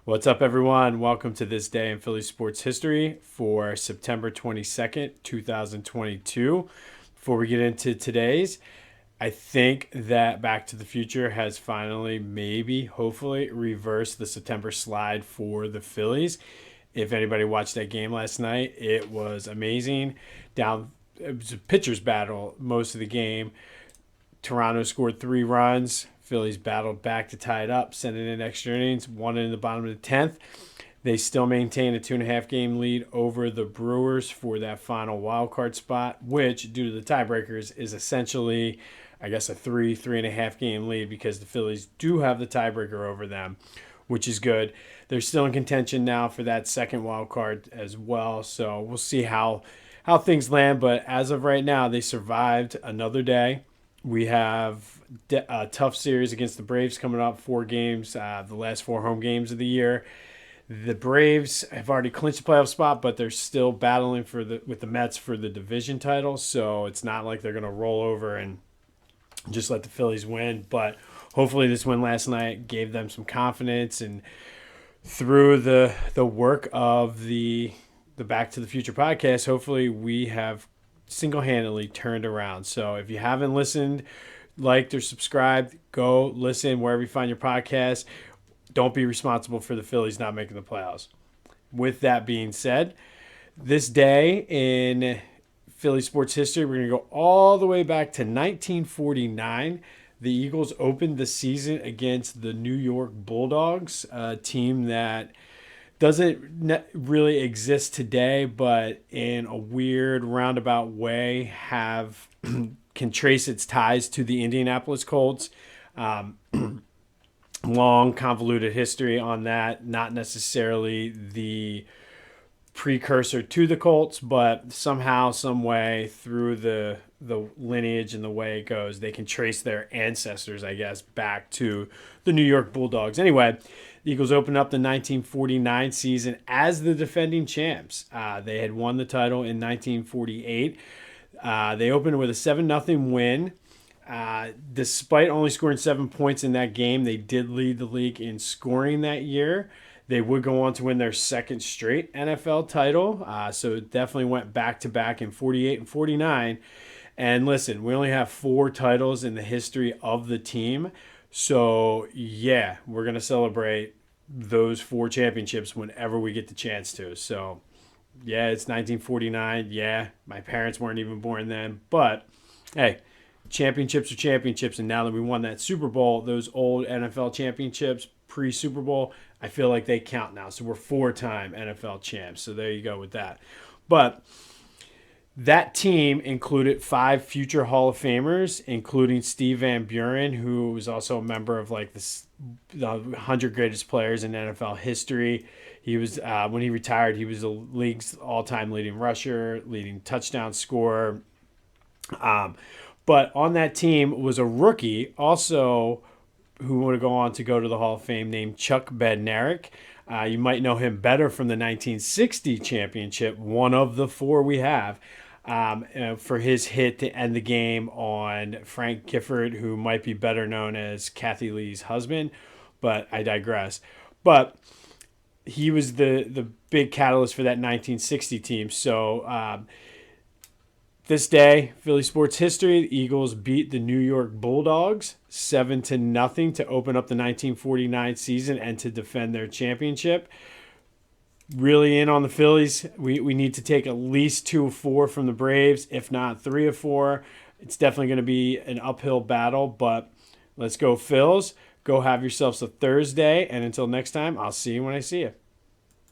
What's up, everyone? Welcome to this day in Philly sports history for September 22nd, 2022. Before we get into today's, I think that Back to the Future has finally, maybe, hopefully, reversed the September slide for the Phillies. If anybody watched that game last night, it was amazing. It was a pitcher's battle most of the game. Toronto scored 3 runs. Phillies battled back to tie it up, sent it in extra innings, won it in the bottom of the 10th. They still maintain a 2.5 game lead over the Brewers for that final wild card spot, which, due to the tiebreakers, is essentially, I guess, a 3.5 game lead because the Phillies do have the tiebreaker over them, which is good. They're still in contention now for that second wild card as well, so we'll see how things land. But as of right now, they survived another day. We have a tough series against the Braves coming up, 4 games, the last 4 home games of the year. The Braves have already clinched the playoff spot, but they're still battling with the Mets for the division title, so it's not like they're going to roll over and just let the Phillies win. But hopefully this win last night gave them some confidence, and through the work of the Back to the Future podcast, hopefully we have single-handedly turned around. So if you haven't listened, liked, or subscribed, go listen wherever you find your podcast. Don't be responsible for the Phillies not making the playoffs. With that being said, this day in Philly sports history, we're going to go all the way back to 1949. The Eagles opened the season against the New York Bulldogs, a team that doesn't really exist today, but in a weird roundabout way can trace its ties to the Indianapolis Colts. Long, convoluted history on that. Not necessarily the precursor to the Colts, but somehow, some way, through the lineage and the way it goes, they can trace their ancestors, I guess, back to the New York Bulldogs. Anyway, the Eagles opened up the 1949 season as the defending champs. They had won the title in 1948. They opened with a 7-0 win. Despite only scoring 7 points in that game, they did lead the league in scoring that year. They would go on to win their second straight NFL title. So it definitely went back-to-back in 48 and 49. And listen, we only have 4 titles in the history of the team. So, yeah, we're going to celebrate those 4 championships whenever we get the chance to. So, yeah, it's 1949. Yeah, my parents weren't even born then. But, hey, championships are championships. And now that we won that Super Bowl, those old NFL championships pre-Super Bowl, I feel like they count now. So we're 4-time NFL champs. So there you go with that. But that team included 5 future Hall of Famers, including Steve Van Buren, who was also a member of like the 100 greatest players in NFL history. He was when he retired, he was the league's all-time leading rusher, leading touchdown scorer. But on that team was a rookie, also who would go on to go to the Hall of Fame, named Chuck Bednarik. You might know him better from the 1960 championship, one of the 4 we have, for his hit to end the game on Frank Gifford, who might be better known as Kathy Lee's husband, but I digress. But he was the big catalyst for that 1960 team. So this day, Philly sports history, the Eagles beat the New York Bulldogs 7-0 to open up the 1949 season and to defend their championship. Really in on the Phillies. We need to take at least 2 of 4 from the Braves, if not 3 of 4. It's definitely going to be an uphill battle, but let's go Phils. Go have yourselves a Thursday, and until next time, I'll see you when I see you.